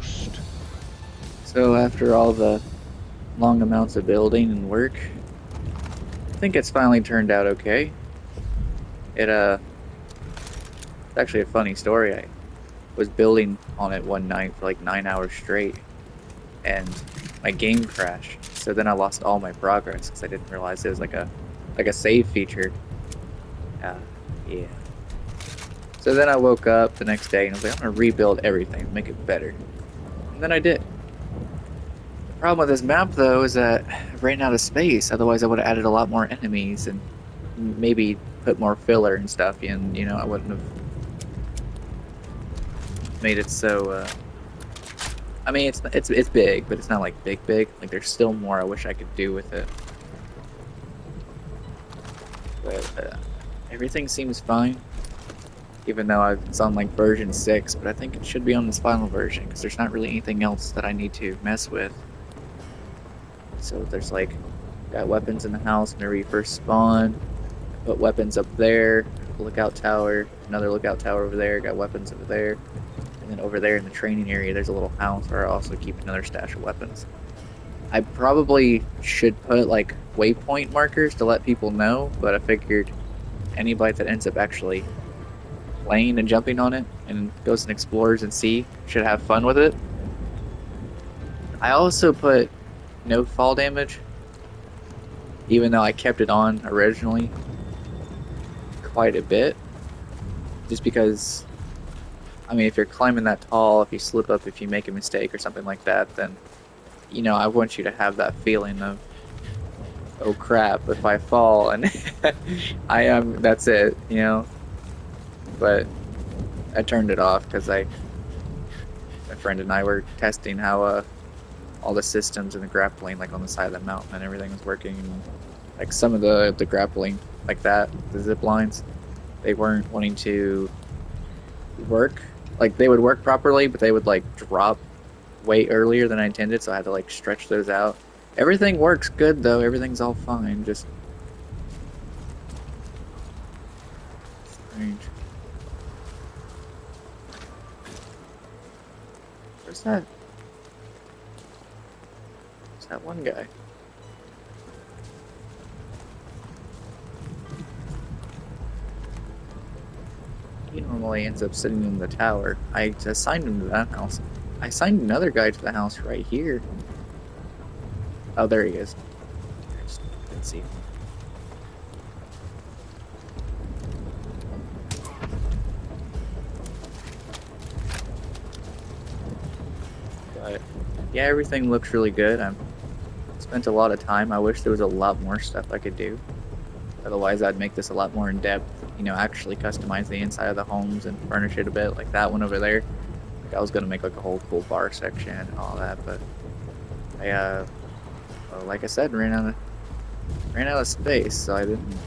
Ghost. So after all the long amounts of building and work, I think it's finally turned out okay. It's actually a funny story. I was building on it one night for like 9 hours straight, and my game crashed. So then I lost all my progress because I didn't realize it was like a save feature. Uh, yeah. So then I woke up the next day and I was like, I'm gonna rebuild everything, make it better. And then I did. The problem with this map though is that I ran out of space. Otherwise, I would have added a lot more enemies and maybe put more filler and stuff in. I wouldn't have made it so. I mean, it's big, but it's not like big big. Like there's still more I wish I could do with it. But everything seems fine, even though it's on like version 6. But I think it should be on this final version because there's not really anything else that I need to mess with. So there's like got weapons in the house whenever you first spawn. Put weapons up there, lookout tower, another lookout tower over there, got weapons over there. And then over there in the training area, there's a little house where I also keep another stash of weapons. I probably should put like waypoint markers to let people know, but I figured anybody that ends up actually playing and jumping on it and goes and explores and see should have fun with it. I also put no fall damage, even though I kept it on originally quite a bit, just because I mean, if you're climbing that tall, if you slip up, if you make a mistake or something like that, then, I want you to have that feeling of, oh crap, if I fall and that's it. But I turned it off because my friend and I were testing how all the systems and the grappling, like on the side of the mountain and everything was working. And, like some of the grappling, like that, the zip lines, they weren't wanting to work. Like they would work properly, but they would like drop way earlier than I intended, so I had to like stretch those out. Everything works good though. Everything's all fine. Just strange. Where's that? Where's that one guy? He normally ends up sitting in the tower. I assigned him to that house. I assigned another guy to the house right here. Oh, there he is. I just didn't see him. But yeah, everything looks really good. I've spent a lot of time. I wish there was a lot more stuff I could do. Otherwise, I'd make this a lot more in depth. Actually customize the inside of the homes and furnish it a bit, like that one over there. Like I was gonna make like a whole cool bar section and all that, but well, like I said, ran out of space, so I didn't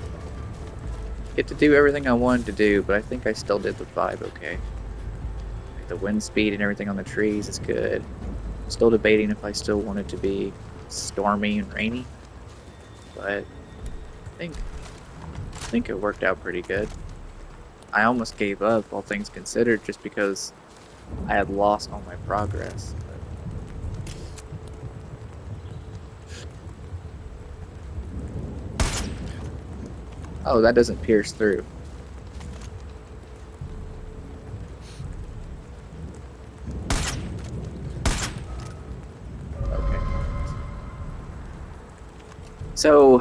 get to do everything I wanted to do. But I think I still did the vibe okay. Like the wind speed and everything on the trees is good. I'm still debating if I still want it to be stormy and rainy, but I think it worked out pretty good. I almost gave up, all things considered, just because I had lost all my progress. Oh, that doesn't pierce through. Okay. So,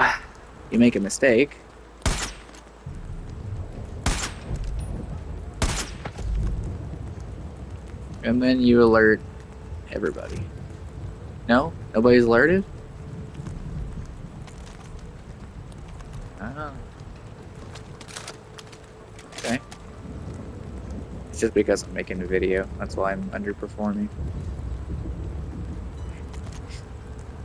you make a mistake. And then you alert everybody. No? Nobody's alerted? Oh. Okay. It's just because I'm making a video. That's why I'm underperforming.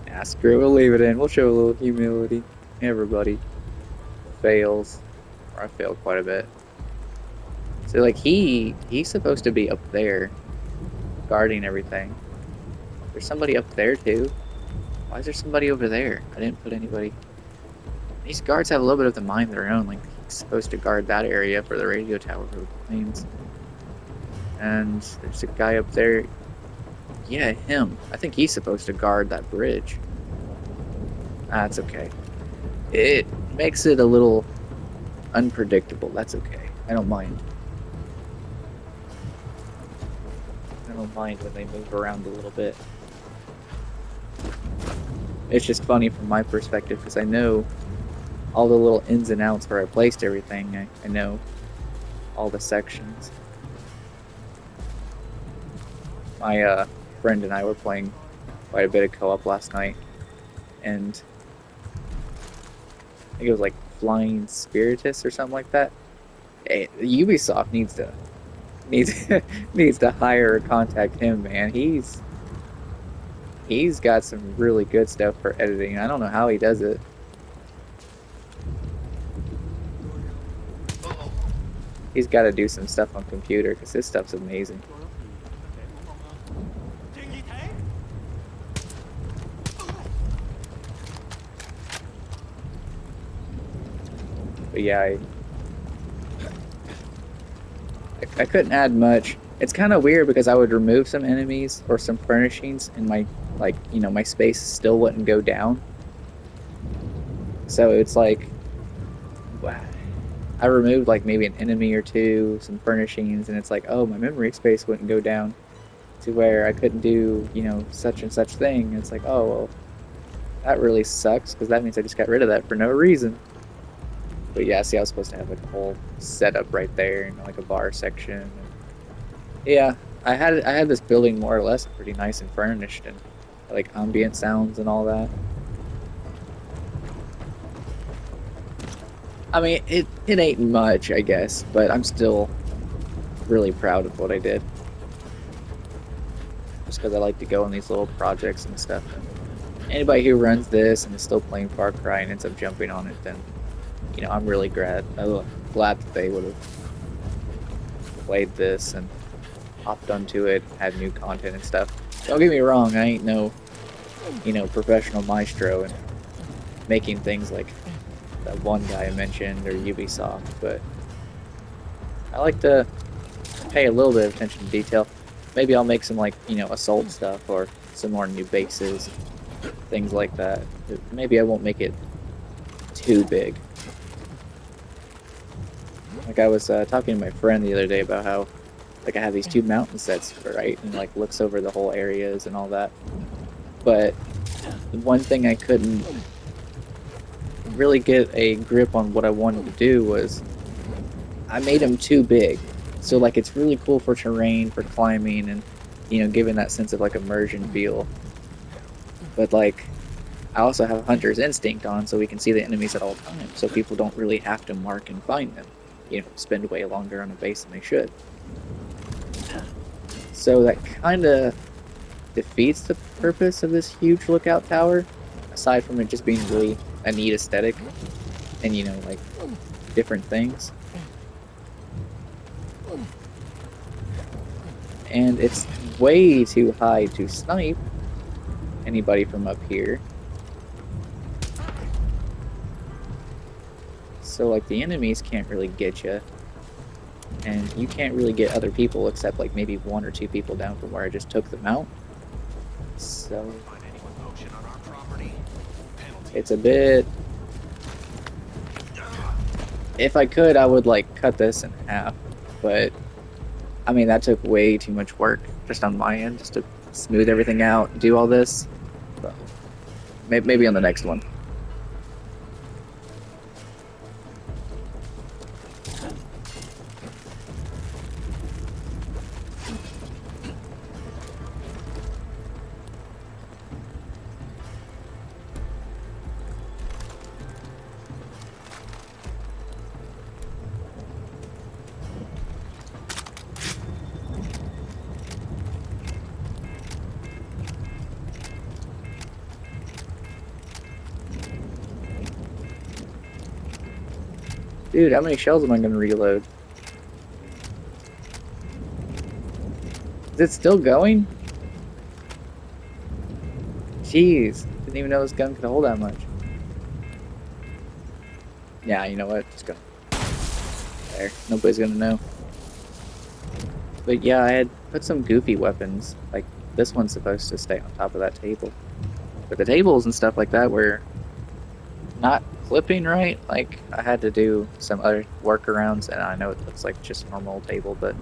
Yeah, screw it. We'll leave it in. We'll show a little humility. Everybody fails. Or I failed quite a bit. So, like, he's supposed to be up there, guarding everything. There's somebody up there, too. Why is there somebody over there? I didn't put anybody. These guards have a little bit of the mind of their own. Like, he's supposed to guard that area for the radio tower for the planes. And there's a guy up there. Yeah, him. I think he's supposed to guard that bridge. That's okay. It makes it a little unpredictable. That's okay. I don't mind. I don't mind when they move around a little bit. It's just funny from my perspective because I know all the little ins and outs where I placed everything. I know all the sections. My friend and I were playing quite a bit of co-op last night, and I think it was like Flying Spiritus or something like that. Hey, Ubisoft needs needs to hire or contact him, man. He's got some really good stuff for editing. I don't know how he does it. He's got to do some stuff on computer because his stuff's amazing. But yeah, I couldn't add much. It's kind of weird because I would remove some enemies or some furnishings and my, like, you know, my space still wouldn't go down. So it's like, I removed like maybe an enemy or two, some furnishings, and it's like, oh, my memory space wouldn't go down to where I couldn't do, you know, such and such thing. And it's like, oh, well, that really sucks because that means I just got rid of that for no reason. But yeah, see, I was supposed to have like a whole setup right there, you know, like a bar section. And yeah, I had this building more or less pretty nice and furnished and like ambient sounds and all that. I mean, it ain't much, I guess, but I'm still really proud of what I did. Just because I like to go on these little projects and stuff. And anybody who runs this and is still playing Far Cry and ends up jumping on it, then you know I'm really glad that they would have played this and hopped onto it, had new content and stuff. Don't get me wrong, I ain't no, you know, professional maestro and making things like that one guy I mentioned or Ubisoft, but I like to pay a little bit of attention to detail. Maybe I'll make some like, you know, assault stuff or some more new bases, things like that. Maybe I won't make it too big. Like I was talking to my friend the other day about how like I have these two mountain sets, right, and like looks over the whole areas and all that. But the one thing I couldn't really get a grip on what I wanted to do was I made them too big. So like it's really cool for terrain, for climbing, and you know, giving that sense of like immersion feel. But like I also have Hunter's Instinct on, so we can see the enemies at all times, so people don't really have to mark and find them. You know, spend way longer on a base than they should. So that kind of defeats the purpose of this huge lookout tower, aside from it just being really a neat aesthetic and, you know, like different things. And it's way too high to snipe anybody from up here. So like the enemies can't really get you, and you can't really get other people except like maybe one or two people down from where I just took them out. So it's a bit. If I could, I would like cut this in half, but I mean that took way too much work just on my end, just to smooth everything out, do all this. So maybe on the next one. Dude, how many shells am I gonna reload? Is it still going? Jeez, didn't even know this gun could hold that much. Yeah, you know what? Just go. There, nobody's gonna know. But yeah, I had put some goofy weapons, like this one's supposed to stay on top of that table. But the tables and stuff like that were not clipping right. Like, I had to do some other workarounds, and I know it looks like just a normal table, but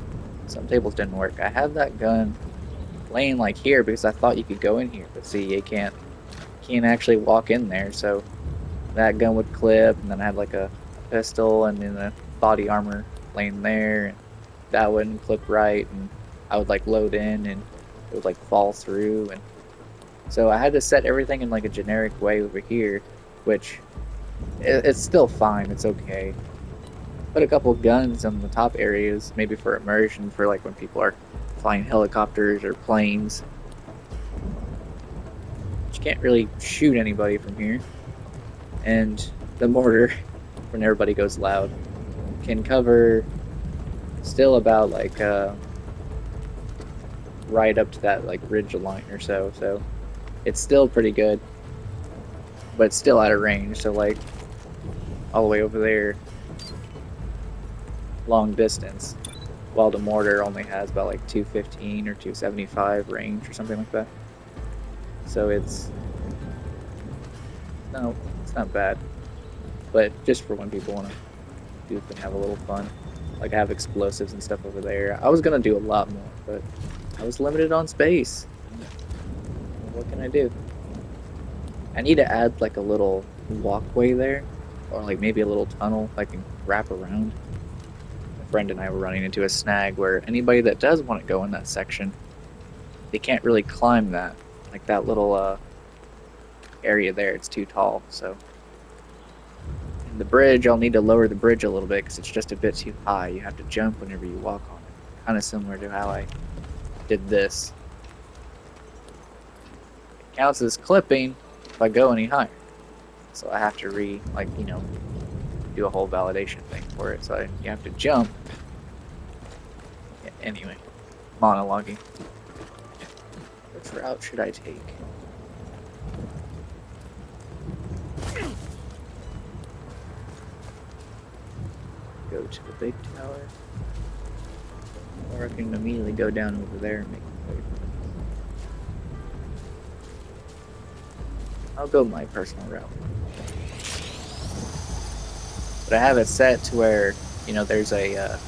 some tables didn't work. I have that gun laying like here because I thought you could go in here, but see, you can't actually walk in there, so that gun would clip, and then I had like a pistol and then the body armor laying there, and that wouldn't clip right, and I would like load in and it would like fall through, and so I had to set everything in like a generic way over here, which it's still fine, it's okay. Put a couple guns on the top areas, maybe for immersion, for like when people are flying helicopters or planes. But you can't really shoot anybody from here. And the mortar, when everybody goes loud, can cover still about like right up to that like ridge line or so. So it's still pretty good, but it's still out of range. So like all the way over there, long distance, while the mortar only has about like 215 or 275 range or something like that. So it's not bad, but just for when people want to goof and have a little fun. Like, I have explosives and stuff over there. I was gonna do a lot more, but I was limited on space. What can I do? I need to add like a little walkway there, or like maybe a little tunnel I can wrap around. My friend and I were running into a snag where anybody that does want to go in that section, they can't really climb that. Like that little area there, it's too tall, so. And the bridge, I'll need to lower the bridge a little bit because it's just a bit too high. You have to jump whenever you walk on it. Kind of similar to how I did this. It counts as clipping if I go any higher. So I have to do a whole validation thing for it. So you have to jump. Yeah, anyway, monologuing. Which route should I take? Go to the big tower. Or I can immediately go down over there and make a way. I'll go my personal route. But I have it set to where, there's a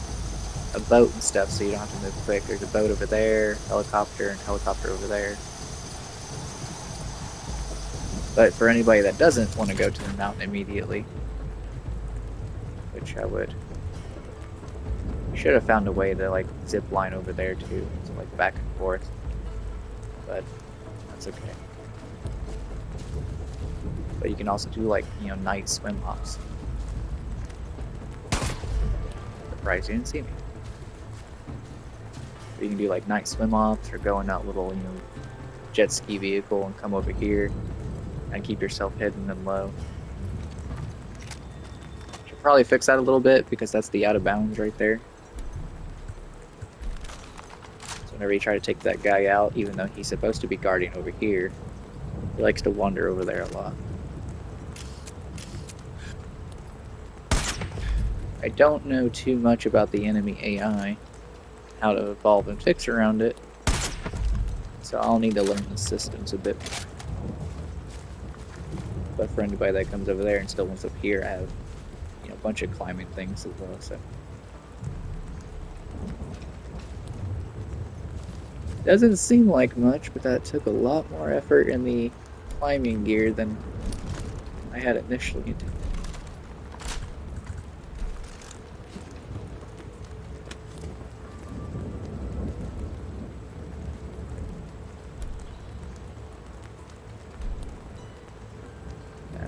boat and stuff, so you don't have to move quick. There's a boat over there, helicopter, and helicopter over there. But for anybody that doesn't want to go to the mountain immediately, which I would, should have found a way to like zip line over there too, so like back and forth. But that's okay. But you can also do like night swim hops. Surprised you didn't see me. Or you can do like night swim hops or go in that little jet ski vehicle and come over here and keep yourself hidden and low. Should probably fix that a little bit because that's the out of bounds right there. So whenever you try to take that guy out, even though he's supposed to be guarding over here, he likes to wander over there a lot. I don't know too much about the enemy AI, how to evolve and fix around it, so I'll need to learn the systems a bit more. But for anybody that comes over there and still wants up here, I have a bunch of climbing things as well. So doesn't seem like much, but that took a lot more effort in the climbing gear than I had initially.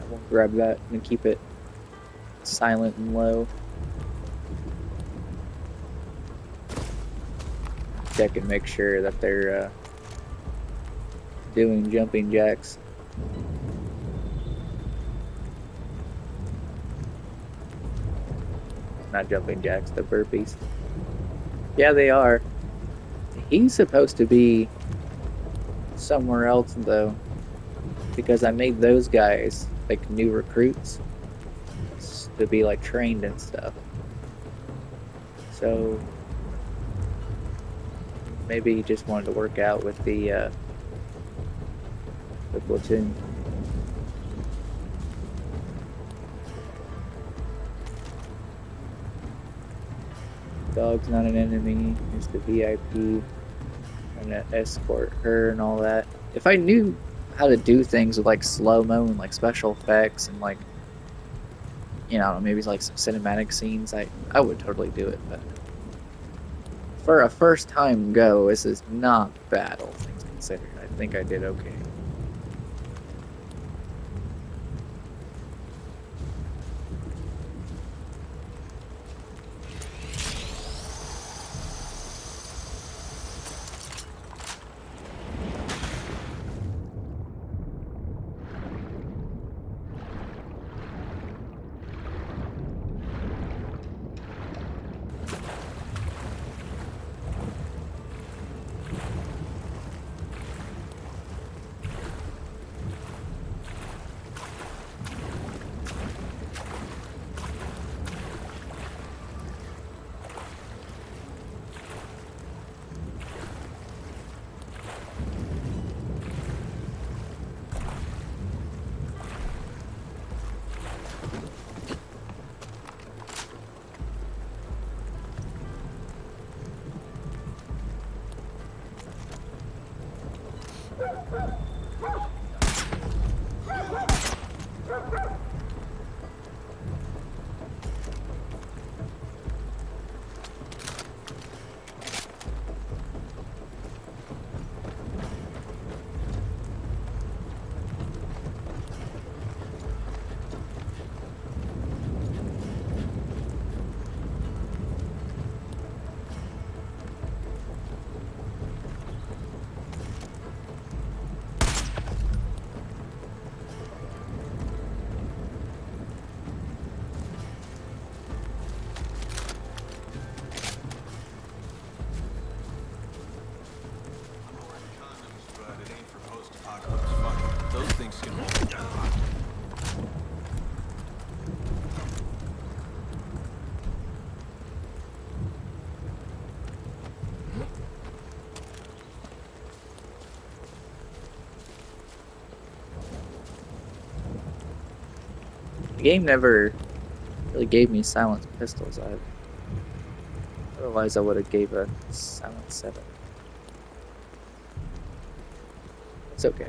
We'll grab that and keep it silent and low. Check and make sure that they're doing jumping jacks. Not jumping jacks, the burpees. Yeah, they are. He's supposed to be somewhere else though, because I made those guys like new recruits to be like trained and stuff. So Maybe he just wanted to work out with the platoon. Dog's not an enemy. Here's the VIP. I'm gonna escort her and all that. If I knew how to do things with like slow-mo and like special effects and like, you know, maybe like some cinematic scenes, I would totally do it. But for a first time go, this is not bad, all things considered. I think I did okay. Those things can hold. The game never really gave me silenced pistols. Otherwise I would have gave a silent 7. It's okay.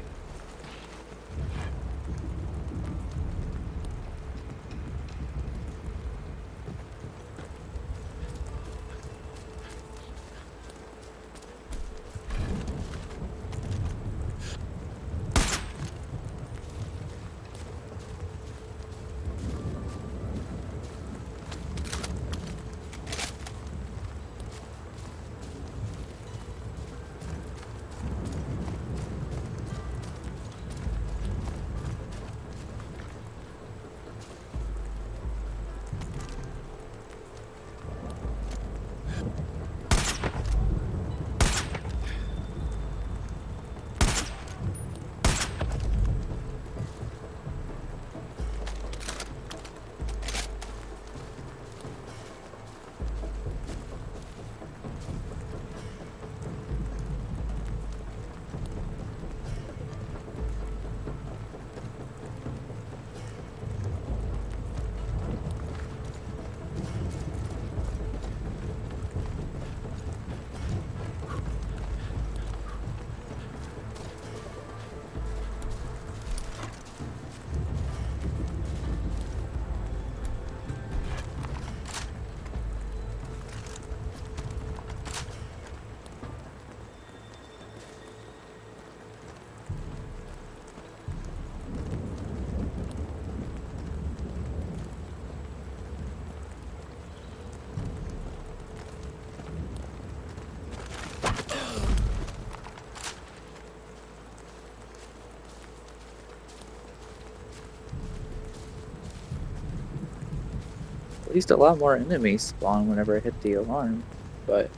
At least a lot more enemies spawn whenever I hit the alarm, but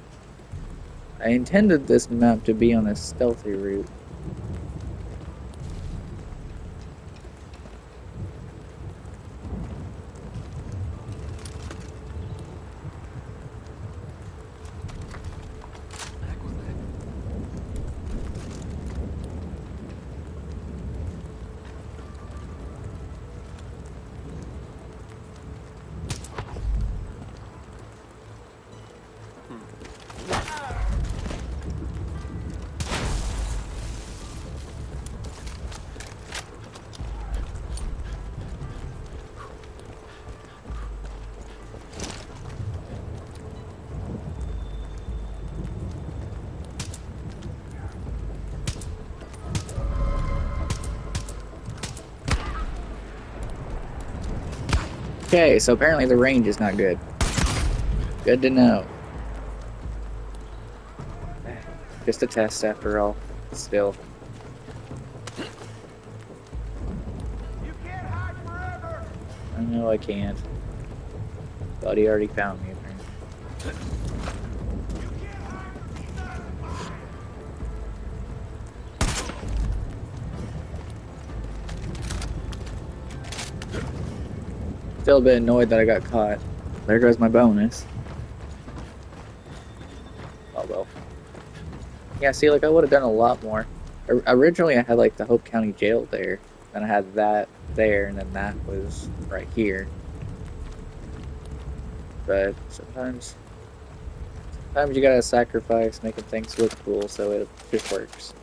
I intended this map to be on a stealthy route. Okay, so apparently the range is not good. Good to know. Just a test after all. Still. You can't hide forever. I know I can't. Thought he already found me, apparently. You can't hide. Still a bit annoyed that I got caught. There goes my bonus. Oh well. Yeah, see, like, I would have done a lot more. Originally, I had, like, the Hope County Jail there. Then I had that there, and then that was right here. But sometimes you gotta sacrifice making things look cool, so it just works.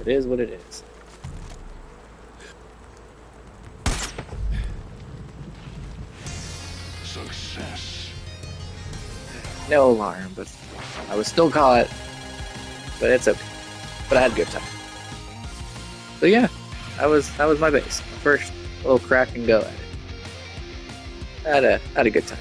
It is what it is. Success. No alarm, but I was still caught. But it's okay. But I had a good time. So yeah, that was my base. First little crack and go at it. Had a good time.